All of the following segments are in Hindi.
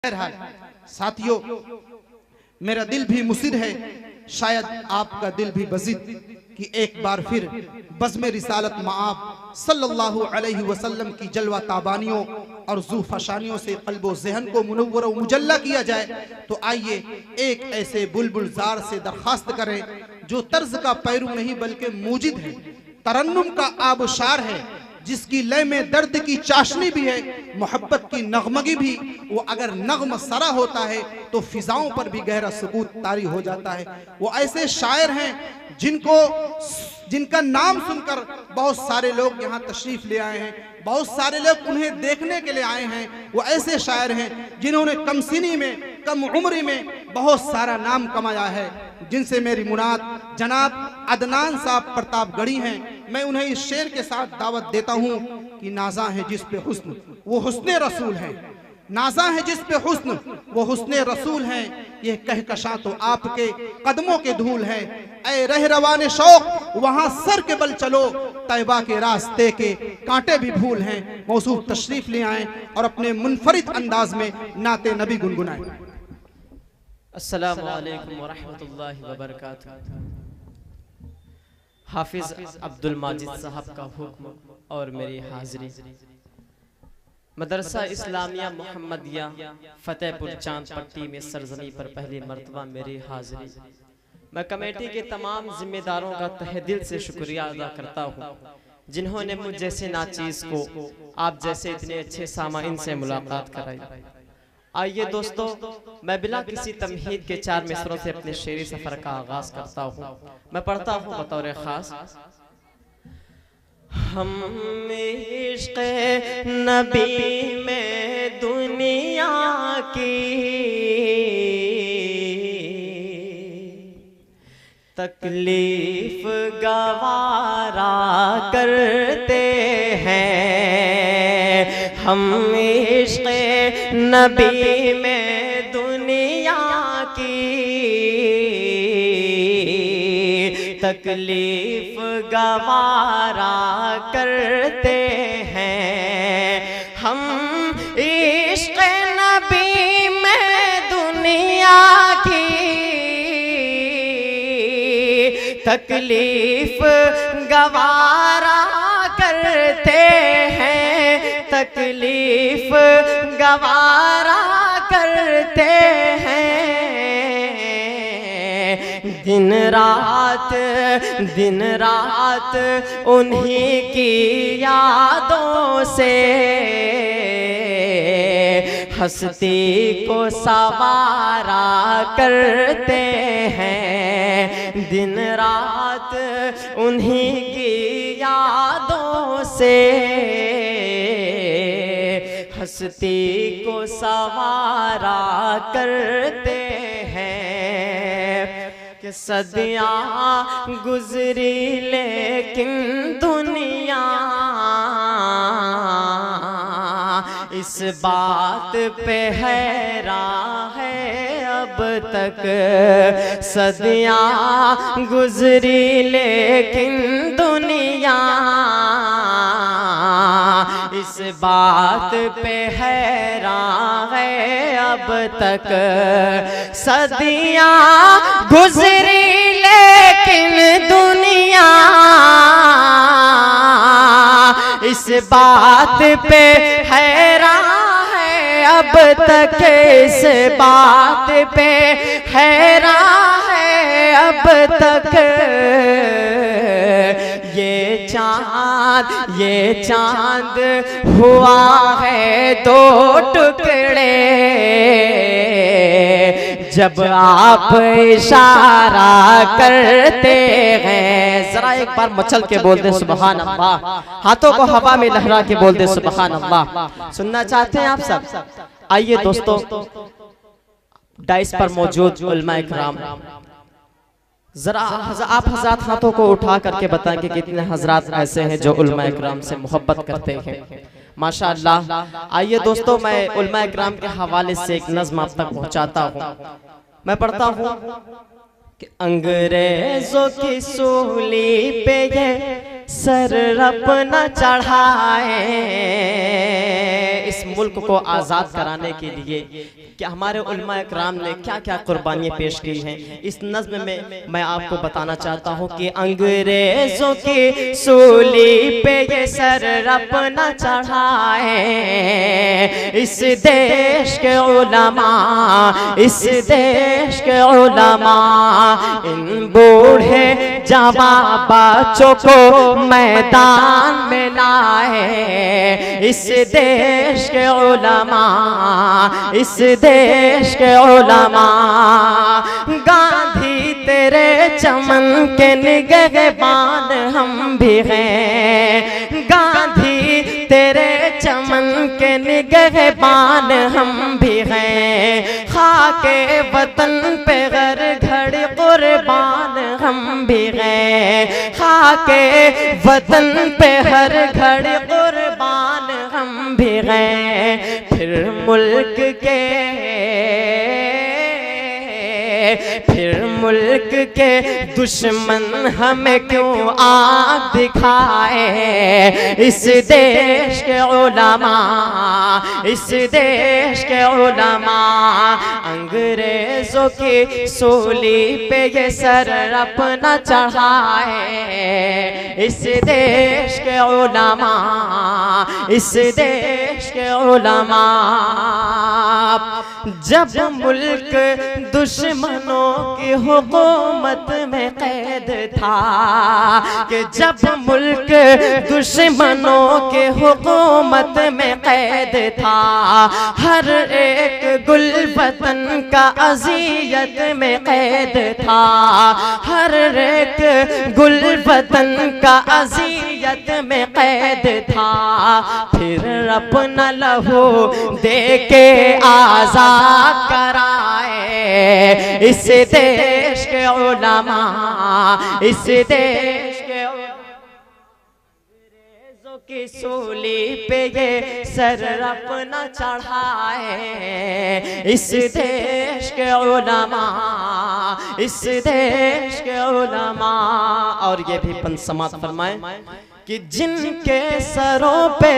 बहरहाल साथियों, मेरा दिल भी मुसिर है, शायद आपका दिल भी बज़िद कि एक बार फिर बज़्म रिसालत मआब सल्लल्लाहु अलैहि वसल्लम की जलवा ताबानियों और ज़ूफ़शानियों से क़ल्बो ज़हन को मुनव्वर व मुजल्ला किया जाए। तो आइए एक ऐसे बुलबुल ज़ार से दरख्वास्त करें जो तर्ज का पैरू नहीं बल्कि मूजिद है, तरन्नुम का आबशार है, जिसकी लय में दर्द की चाशनी भी है, मोहब्बत की नगमगी भी। वो अगर नगम सरा होता है तो फिजाओं पर भी गहरा सुकूत तारी हो जाता है। वो ऐसे शायर हैं जिनका नाम सुनकर बहुत सारे लोग यहाँ तशरीफ ले आए हैं, बहुत सारे लोग उन्हें देखने के लिए आए हैं। वो ऐसे शायर हैं जिन्होंने कम सिनी में, कम उम्री में बहुत सारा नाम कमाया है, जिनसे मेरी मुराद जनाब अदनान साहब प्रतापगढ़ी हैं। मैं उन्हें इस शेर के साथ दावत देता हूँ कि नाज़ा है जिस पे हुस्न वो हुस्ने रसूल है, नाज़ा है जिस पे हुस्न वो हुस्ने रसूल हैं। ये कहकशां तो आपके कदमों के धूल है, ऐ रह रवाने शौक वहाँ सर के बल चलो, तैबा के रास्ते के कांटे भी भूल हैं। मौसूफ तशरीफ ले आए और अपने मुनफरिद अंदाज में नाते नबी गुनगुनाएं। अस्सलामु अलैकुम वरहमतुल्लाहि वबरकातुहू। हाफिज अब्दुल माजिद साहब का हुक्म और मेरी हाजिरी। मदरसा इस्लामिया मोहम्मदिया फतेहपुर चांद पट्टी में सरजमी पर पहली मर्तबा मेरी हाजिरी। मैं कमेटी के तमाम जिम्मेदारों का तहे दिल से शुक्रिया अदा करता हूँ, जिन्होंने मुझ जैसे नाचीज़ को आप जैसे इतने अच्छे सामाइन से मुलाकात कराई। आइए दोस्तों, मैं बिला किसी तमहीद के 4 मिसरों से अपने शेरी सफर का आगाज करता हूँ। मैं पढ़ता हूँ बतौर खास। हम इश्क़ नबी में दुनिया की तकलीफ गवारा करते हैं। हम इश्क़ नबी में दुनिया की तकलीफ गवारा करते हैं। हम इश्क़ नबी में दुनिया की तकलीफ गवारा करते हैं, तकलीफ गवारा करते हैं। दिन रात उन्हीं की यादों से हस्ती को सवारा करते हैं। दिन रात उन्हीं की यादों से हस्ती को सवारा करते हैं। कि सदियाँ गुजरी लेकिन दुनिया इस बात पे हैरान है अब तक। सदियाँ गुजरी लेकिन दुनिया इस बात पे हैरान है अब तक। सदियाँ गुजरी लेकिन दुनिया इस बात पे हैरान है अब तक। इस बात पे हैरान है अब तक। ये चांद हुआ है 2 टुकड़े, जब आप इशारा करते हैं। जरा एक बार मचल के बोल दे सुबहान अल्लाह, हाथों को हवा में लहरा के बोल दे सुबहान अल्लाह। सुनना चाहते हैं आप सब? आइए दोस्तों, डाइस पर मौजूद उलमाए किराम, जरा आप हज़रात हाथों को उठा करके बताएं कि कितने हज़रात ऐसे हैं जो उलमाए किराम से मोहब्बत करते हैं। माशाअल्लाह। आइए दोस्तों, मैं उलमाए किराम के हवाले से एक नज़्म आप तक पहुंचाता हूँ। मैं पढ़ता हूँ कि अंग्रेजों की सूली पे ये सर अपना चढ़ाए। इस मुल्क को आज़ाद कराने के लिए कि हमारे उलमा इकराम ने क्या क्या कुर्बानियाँ पेश की हैं, इस नज़्म में मैं आपको बताना चाहता हूँ कि अंग्रेज़ों की सूली पे ये सर अपना चढ़ाए। इस देश के उलमा, इस देश के उलमा इन बूढ़े जवां बच्चों को मैदान में लाए। इस देश के उलमा, इस देश के उलमा गांधी तेरे चमन के निगहबान हम भी हैं। गांधी तेरे चमन के निगहबान हम भी हैं। खाके वतन पे घर घड़ी कुर्बान हम भी हैं। खाके वतन पे हर घड़ी कुर्बान हम भी हैं। फिर मुल्क के, फिर मुल्क के दुश्मन हमें क्यों आँख दिखाए। इस देश के उलमा, इस देश के उलमा अंग्रेजों की सूली पे ये सर अपना चढ़ाए। इस देश के उलमा, इस देश के उलमा जब मुल्क दुश्मनों की हुकूमत में कैद था, कि जब मुल्क दुश्मनों के हुकूमत में कैद था, हर एक गुल वतन का अज़ियत में कैद था। हर एक गुल वतन का अज़ियत में कैद था। फिर अपना लहू दे के आज़ाद कराए। इस देश के उलमा, इस देश के अंग्रेजों की सूली पे ये सर अपना चढ़ाए। इस देश के उलमा, इस देश के उलमा। और ये भी पंच समात फरमाए कि जिनके सरों पे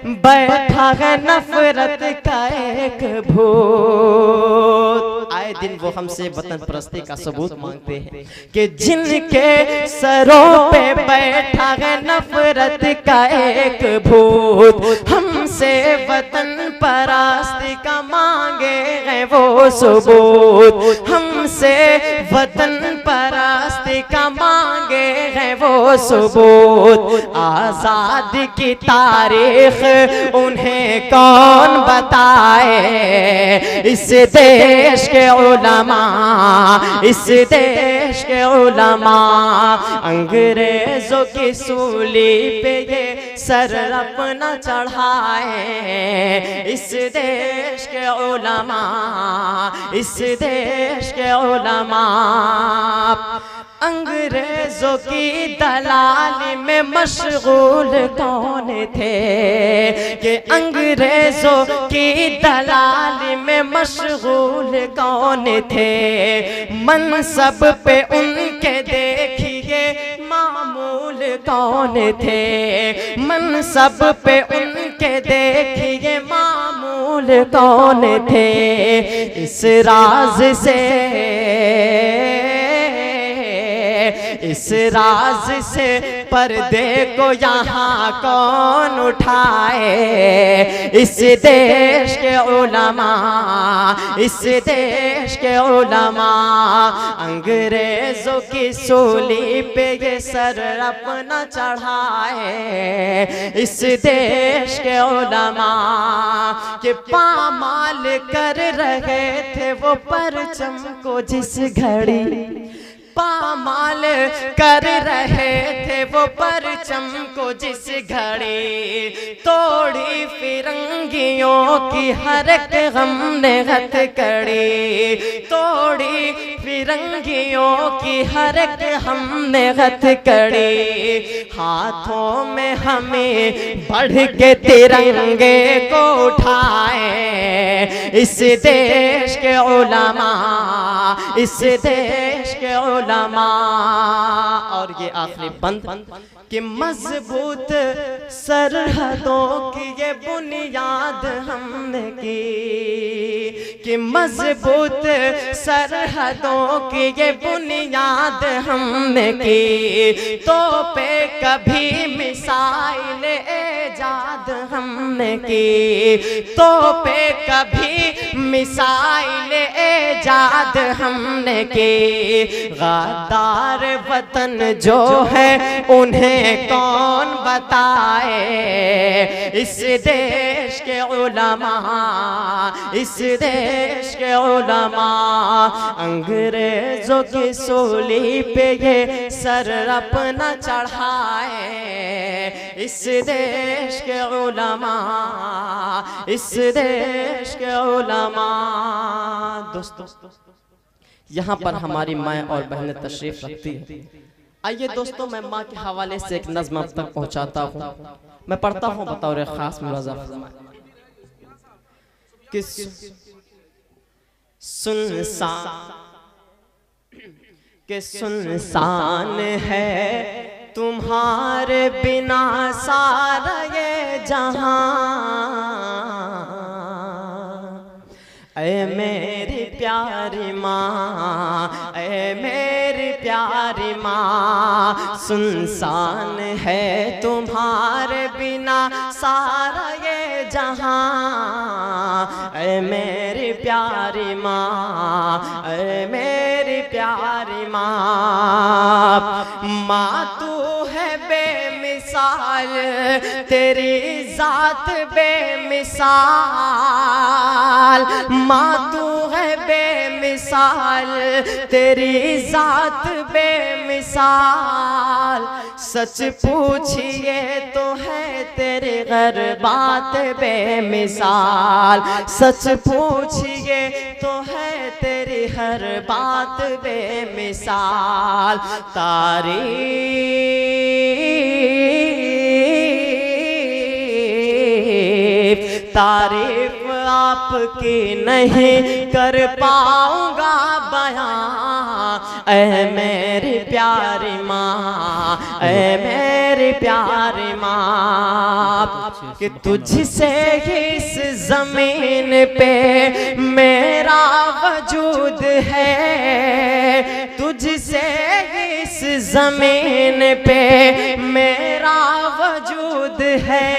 बैठा है नफरत का एक भूत। आए दिन वो हमसे वतन परस्ती का सबूत मांगते हैं कि जिनके सरों पे बैठा है नफरत का एक भूत, हमसे वतन परस्ती का मांगे हैं वो सबूत। हमसे वतन परस्ती का मांगे हैं वो सबूत। आजादी की तारीख उन्हें कौन बताए। इस देश के उलमा, इस देश के उलमा अंग्रेजों की सूली पे ये सर अपना चढ़ाए। इस देश के उलमा, इस देश के उलमा अंग्रेजों की दलाली में मशगूल कौन थे, कि अंग्रेजों की दलाली में मशगूल कौन थे। मनसब पे उनके देखिए मामूल कौन थे। मनसब पे उनके देखिए मामूल कौन थे। इस राज से, इस राज से पर्दे को यहाँ कौन उठाए। इस देश के उलमा, इस देश के उलमा अंग्रेजों की सूली पे ये सर अपना चढ़ाए। इस देश के उलमा के पामाल कर रहे थे वो परचम को जिस घड़ी, पामाल कर रहे थे वो परचम को जिस घड़ी। तोड़ी फिरंगियों की हर एक हमने हथकड़ी। तोड़ी फिरंगियों की हर एक हमने हथकड़ी। हाथों में हमें बढ़ के तिरंगे को उठाए। इस देश के उलमा, इस देश के उलमा। और ये आखिरी बंद कि मजबूत सरहदों की ये बुनियाद हमने की, कि मजबूत सरहदों की ये बुनियाद हमने की, तो पे कभी मिसाइल एजाद हमने की, तो पे कभी मिसाइल एजाद हमने की। गद्दार वतन जो है उन्हें कौन बताए, इस देश के उलमा, इस देश के उलमा अंग्रेजों की सूली पे ये सर अपना चढ़ाए, इस देश के उलमा, इस देश के उलमा। दोस्तों यहाँ पर हमारी माएँ और बहनें तशरीफ रखती है। आइए दोस्तों मैं माँ के हवाले से एक नज़्म आप तक पहुँचाता हूँ, मैं पढ़ता हूँ बतौर खास मुलाज़ा फरमाएं। कि सुनसान है तुम्हारे बिना सारा ये जहां, ऐ मेरी प्यारी माँ, ऐ मेरी प्यारी माँ, सुनसान है तुम्हारे बिना सारा ये जहां, ऐ मेरी प्यारी माँ, ऐ मेरी प्यारी माँ। माँ तू है बेमिसाल, तेरी जात बेमिसाल, माँ तू है बेमिसाल, तेरी जात बेमिसाल। सच पूछिए तो है तेरे घर बात बेमिसाल, सच पूछिए तो है तेरी हर बात बेमिसाल। तारीफ आपकी नहीं कर पाऊंगा बयां, ऐ मेरी प्यारी माँ, ऐ मेरी प्यारी माँ। कि तुझसे इस जमीन पे मेरा वजूद है, तुझसे इस जमीन पे मेरा वजूद है।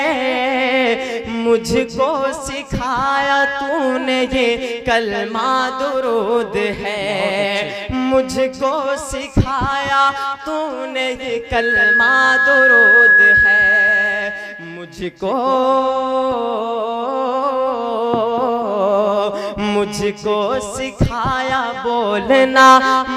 मुझको सिखाया तूने ये कलमा दुरूद है, मुझको सिखाया तूने ये कलमा दुरूद है। मुझको सिखाया बोलना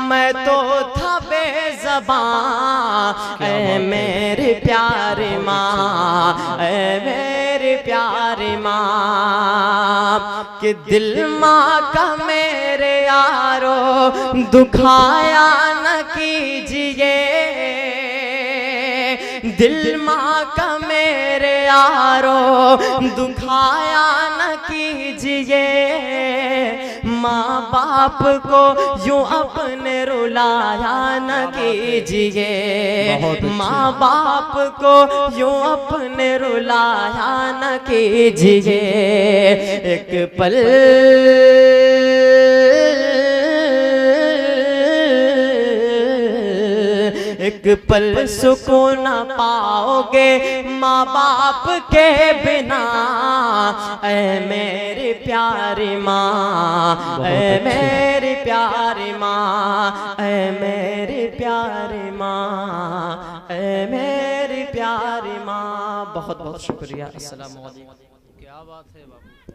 मैं तो था बेज़बान, ऐ मेरी प्यारी माँ, ऐ मेरी प्यारी माँ। कि दिल माँ का मेरे यारो दुखाया न कीजिए, दिल माँ का मेरे यारो दुखाया न कीजिए। माँ बाप को यूं अपने रुलाया न कीजिए, माँ बाप को यूं अपने रुलाया न कीजिए। एक पल एक पल सुकून न पाओगे माँ बाप के बिना, ऐ मेरी प्यारी माँ, ऐ मेरी प्यारी माँ, ऐ मेरी प्यारी माँ, ऐ मेरी प्यारी माँ। बहुत बहुत शुक्रिया। अस्सलाम वालेकुम। क्या बात है बाबू।